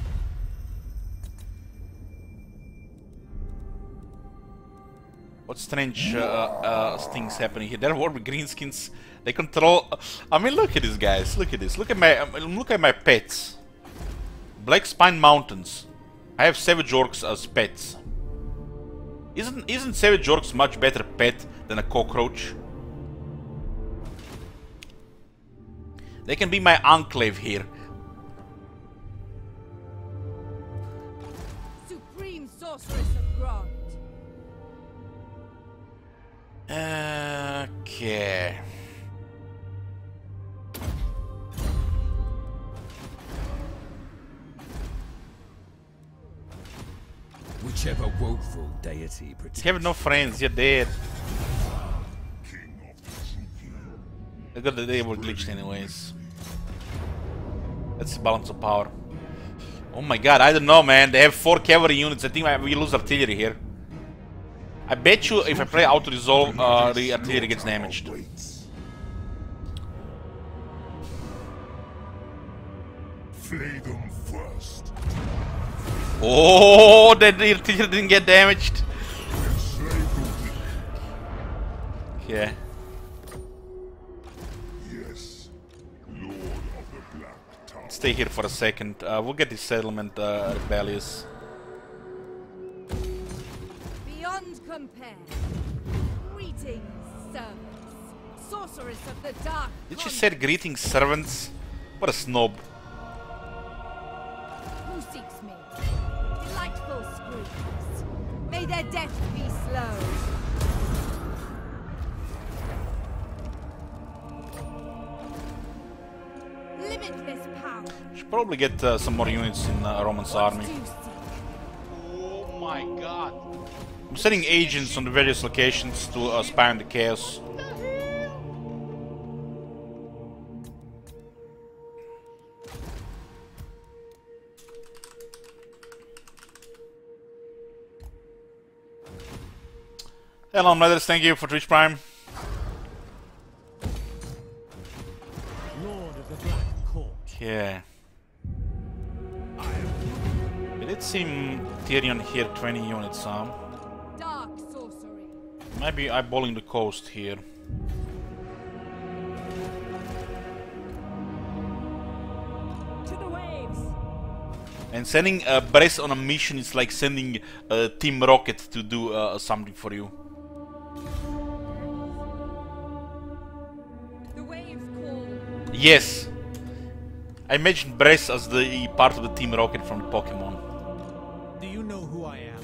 Speaker 1: What strange things happening here? There were greenskins. They control. I mean, look at these guys. Look at this. Look at my pets. Black Spine Mountains. I have Savage Orcs as pets. Isn't Savage Orcs much better pet than a cockroach? They can be my enclave here.
Speaker 2: Supreme Sorceress of Grant.
Speaker 1: Okay.
Speaker 3: Whichever woeful deity protects.
Speaker 1: You have no friends, you're dead.
Speaker 4: King of the
Speaker 1: I got the they were glitched anyways. That's the balance of power. Oh my god, I don't know, man. They have 4 cavalry units. I think we lose artillery here. I bet you if I play auto resolve, the artillery gets damaged.
Speaker 4: waits. Flay them first.
Speaker 1: Oh, that the artillery didn't get damaged.
Speaker 4: Slay the weak.
Speaker 1: Yeah.
Speaker 4: Yes, Lord of the Black Tower.
Speaker 1: Stay here for a second. We'll get this settlement rebellious.
Speaker 2: Beyond compare. Greetings, servants. Sorceress of the Dark.
Speaker 1: Did she say greetings, servants? What a snob.
Speaker 2: Who seeks me? Delightful screams. May their death be slow. Limitless power.
Speaker 1: Should probably get some more units in Roman's army.
Speaker 2: Do seek.
Speaker 6: Oh my god.
Speaker 1: I'm sending agents on the various locations to spy on the chaos. Hello, Mothers, thank you for Twitch Prime.
Speaker 3: Lord of the Black Court.
Speaker 1: Yeah. We did see Tyrion here 20 units, huh?
Speaker 2: Dark sorcery.
Speaker 1: Maybe eyeballing the coast here.
Speaker 2: To the waves.
Speaker 1: And sending Bress on a mission is like sending Team Rocket to do something for you.
Speaker 2: The waves call.
Speaker 1: Yes. I imagine Bress as the part of the Team Rocket from the Pokemon.
Speaker 3: Do you know who I am?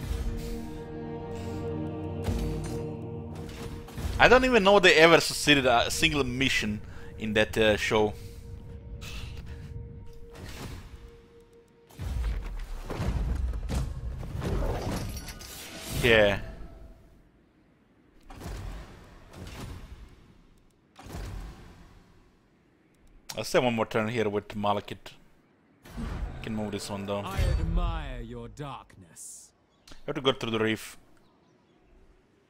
Speaker 1: I don't even know they ever succeeded a single mission in that show. Yeah. I'll stay one more turn here with Malekith. Can move this one down.
Speaker 3: I admire your darkness.
Speaker 1: Have to go through the reef.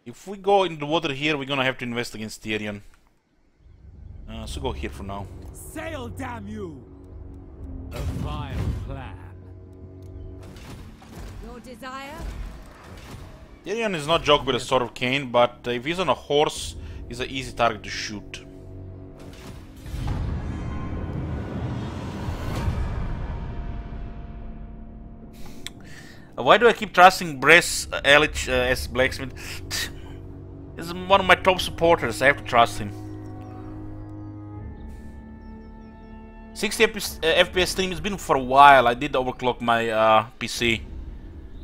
Speaker 1: If we go in the water here, we're gonna have to invest against Tyrion. So go here for now.
Speaker 3: Sail, damn you! A vile plan.
Speaker 2: Your desire?
Speaker 1: Tyrion is not joke with a Sword of Cain, but if he's on a horse, he's an easy target to shoot. Why do I keep trusting Bress Elich as Blacksmith? He's one of my top supporters, I have to trust him. 60 FPS stream has been for a while. I did overclock my PC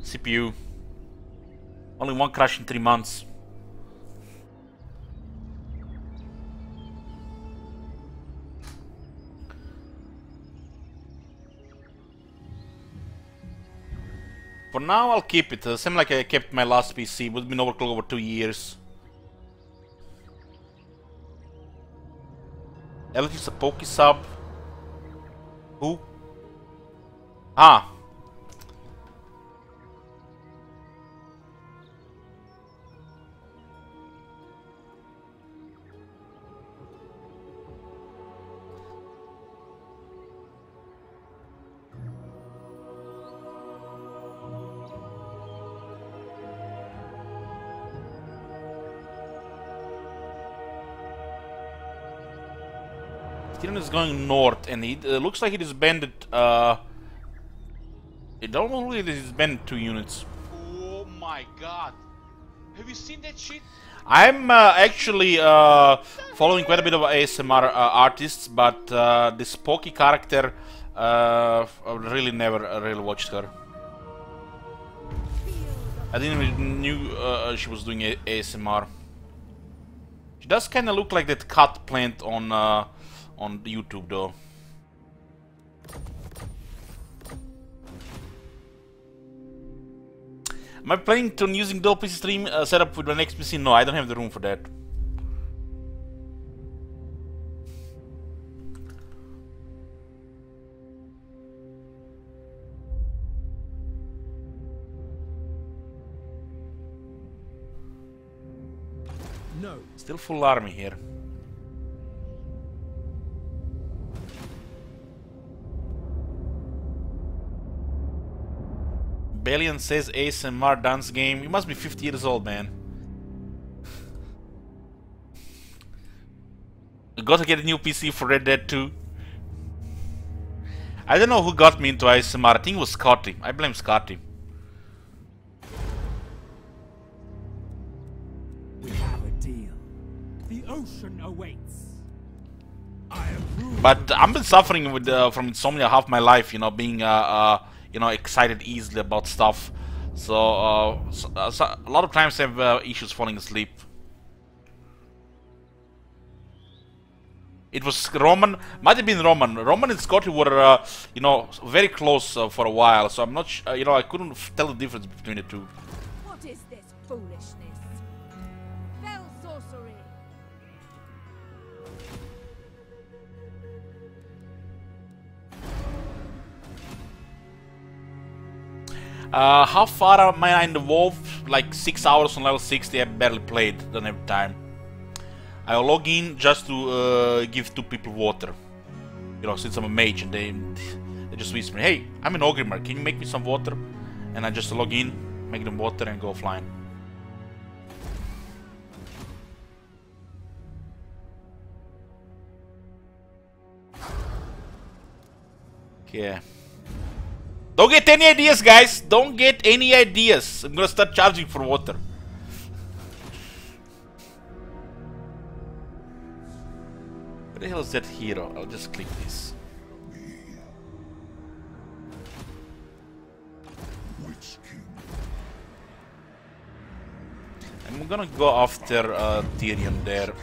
Speaker 1: CPU. Only one crash in 3 months. For now, I'll keep it. Same like I kept my last PC. It's been overclocked over 2 years. Alex a Poke sub. Who? Ah. Tyrion is going north, and it looks like it is banded. It don't look like it is banded 2 units.
Speaker 6: Oh my god. Have you seen that shit?
Speaker 1: I'm actually following quite a bit of ASMR artists, but this Pokey character, I really never really watched her. I didn't even knew she was doing ASMR. She does kind of look like that cut plant on YouTube though. Am I planning on using dual PC stream setup with my next PC? No, I don't have the room for that.
Speaker 3: No.
Speaker 1: Still full army here. Balian says ASMR dance game. You must be 50 years old, man. You gotta get a new PC for Red Dead 2. I don't know who got me into ASMR. I think it was Scotty. I blame Scotty.
Speaker 3: We have a deal. The ocean awaits. I approve.
Speaker 1: But I've been suffering with from insomnia half my life. You know, being you know, excited easily about stuff. So, a lot of times I have issues falling asleep. It was Roman, might have been Roman. Roman and Scotty were, you know, very close for a while. So I'm not, you know, I couldn't tell the difference between the two.
Speaker 2: What is this foolishness? Fell sorcery.
Speaker 1: How far am I in the WoW? Like 6 hours on level 60. I barely played, don't have time. I'll log in just to give 2 people water. You know, since I'm a mage and they just whisper, hey, I'm an Ogrimmar, can you make me some water? And I just log in, make them water and go flying. Okay. Don't get any ideas, guys! Don't get any ideas! I'm gonna start charging for water. Where the hell is that hero? I'll just click this. I'm gonna go after Tyrion there.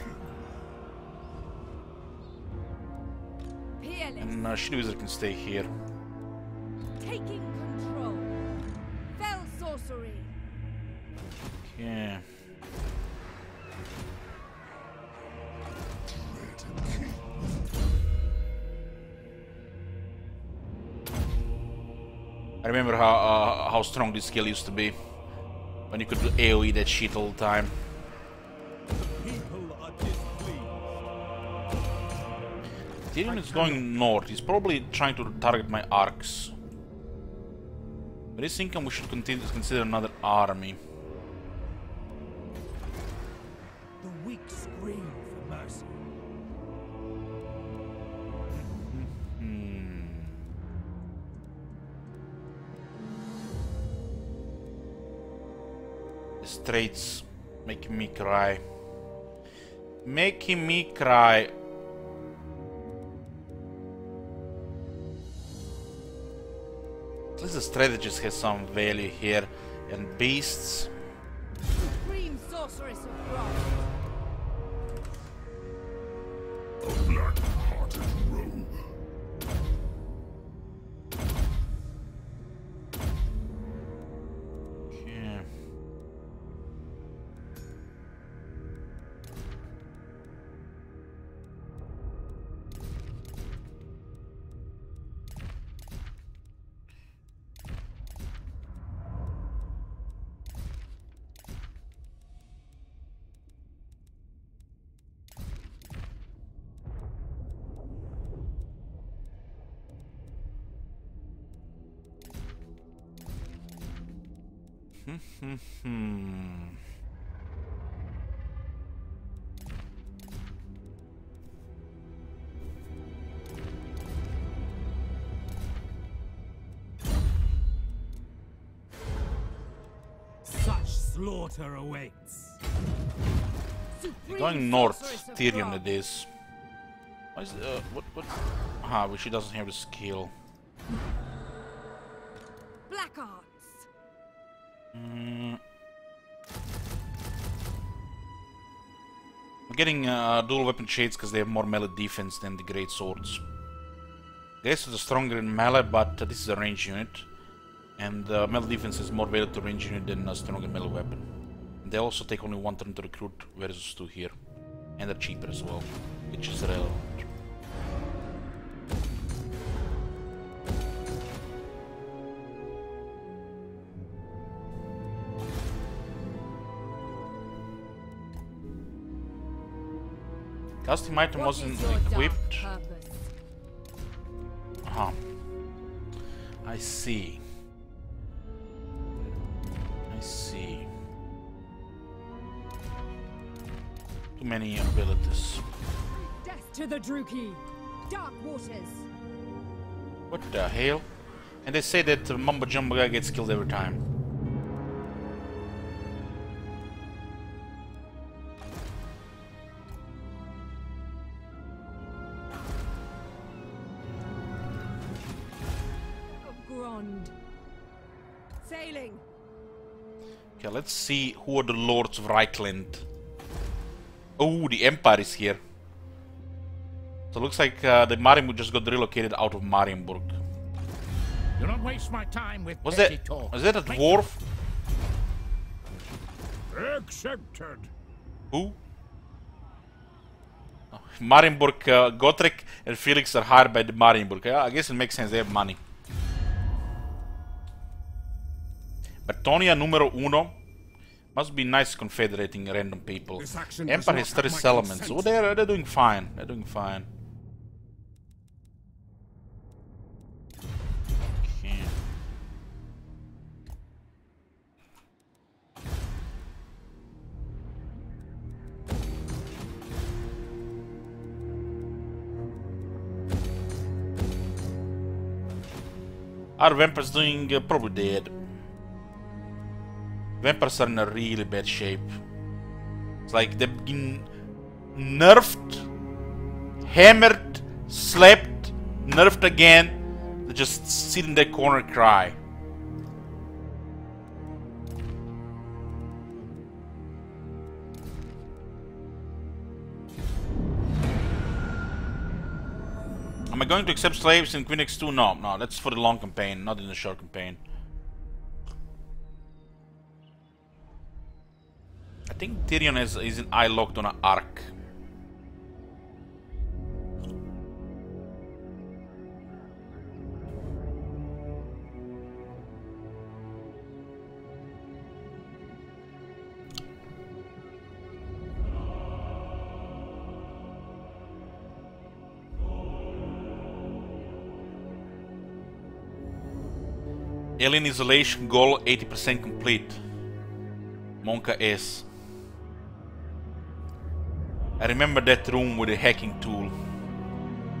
Speaker 1: And Shield Wizard can stay here.
Speaker 2: Taking control. Fell sorcery.
Speaker 1: Okay. I remember how strong this skill used to be. When you could AoE that shit all the time.
Speaker 3: People are displeased.
Speaker 1: Tyrion is going north. He's probably trying to target my arcs. But he's thinking we should consider another army.
Speaker 3: The weak scream for mercy.
Speaker 1: The Straits making me cry. Making me cry. At least the strategist has some value here. And beasts.
Speaker 2: sorceress of Grond.
Speaker 4: A black-hearted rogue.
Speaker 1: Yeah.
Speaker 3: Such slaughter awaits.
Speaker 2: Supreme
Speaker 1: Going north,
Speaker 2: sorceress of
Speaker 1: Tyrion
Speaker 2: Grond.
Speaker 1: it is. Why is what? Ah, well, she doesn't have the skill.
Speaker 2: Black arts.
Speaker 1: I'm getting dual weapon shades because they have more melee defense than the great swords. Guess it's stronger in melee, but this is a range unit, and melee defense is more weighted to range unit than a stronger melee weapon. They also take only 1 turn to recruit versus 2 here, and they're cheaper as well, which is relevant. Casting item
Speaker 2: What
Speaker 1: wasn't
Speaker 2: is your dark
Speaker 1: equipped.
Speaker 2: purpose?
Speaker 1: Huh. I see. I see. Too many abilities.
Speaker 2: Death to the Druki. Dark waters.
Speaker 1: What the hell? And they say that the Mumbo Jumbo guy gets killed every time.
Speaker 2: Of Grond. Sailing.
Speaker 1: Okay, let's see who are the Lords of Reichland. Oh, the Empire is here. So it looks like the Marienburg just got relocated out of Marienburg.
Speaker 3: Do not waste my time with
Speaker 1: Was
Speaker 3: petty
Speaker 1: that
Speaker 3: talk.
Speaker 1: was that a dwarf?
Speaker 4: Accepted.
Speaker 1: Who? Oh, Marienburg, Gotrek and Felix are hired by the Marienburg. Yeah, I guess it makes sense, they have money. Bertonia numero uno. Must be nice confederating random people.
Speaker 3: This action
Speaker 1: Empire
Speaker 3: does
Speaker 1: has
Speaker 3: not
Speaker 1: 30
Speaker 3: have my
Speaker 1: settlements.
Speaker 3: consent.
Speaker 1: Oh, they're doing fine. They're doing fine. Okay. Our vampires doing probably dead. Vampires are in a really bad shape. It's like they've been nerfed, hammered, slapped, nerfed again. They just sit in their corner and cry. Am I going to accept slaves in Queen X2? No, no, that's for the long campaign, not in the short campaign. I think Tyrion is an eye locked on an arc. Alien isolation goal 80% complete. Monka S. I remember that room with a hacking tool.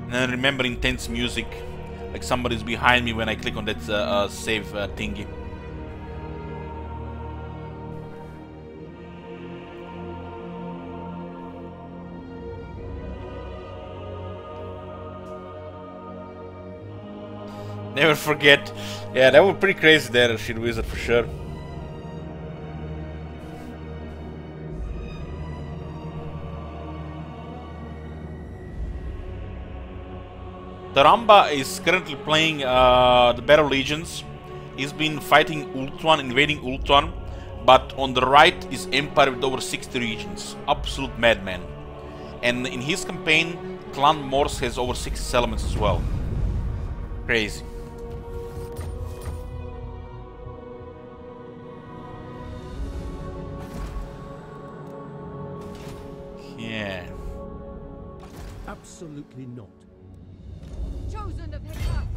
Speaker 1: And I remember intense music. Like somebody's behind me when I click on that save thingy. Never forget. Yeah, that was pretty crazy there, Shit Wizard, for sure. The Ramba is currently playing the Battle Legions. He's been fighting Ultuan, invading Ultuan, but on the right is Empire with over 60 regions. Absolute madman. And in his campaign, Clan Morse has over 60 settlements as well. Crazy. Yeah.
Speaker 3: Absolutely not.
Speaker 2: Chosen of Hecate.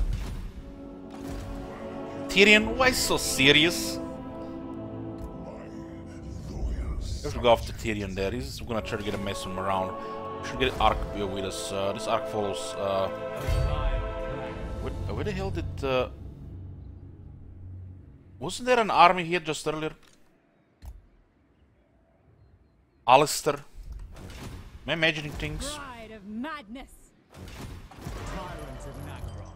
Speaker 1: Tyrion, why so serious? We have to go after Tyrion there. He's gonna try to get a mess him around. We should get Ark here with us. This Ark follows. Where the hell did. Wasn't there an army here just earlier? Alistair? Am I imagining things?
Speaker 2: Pride of madness.
Speaker 3: Tyrant of Naggarond.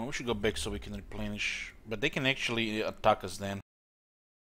Speaker 1: We should go back so we can replenish. But they can actually attack us then.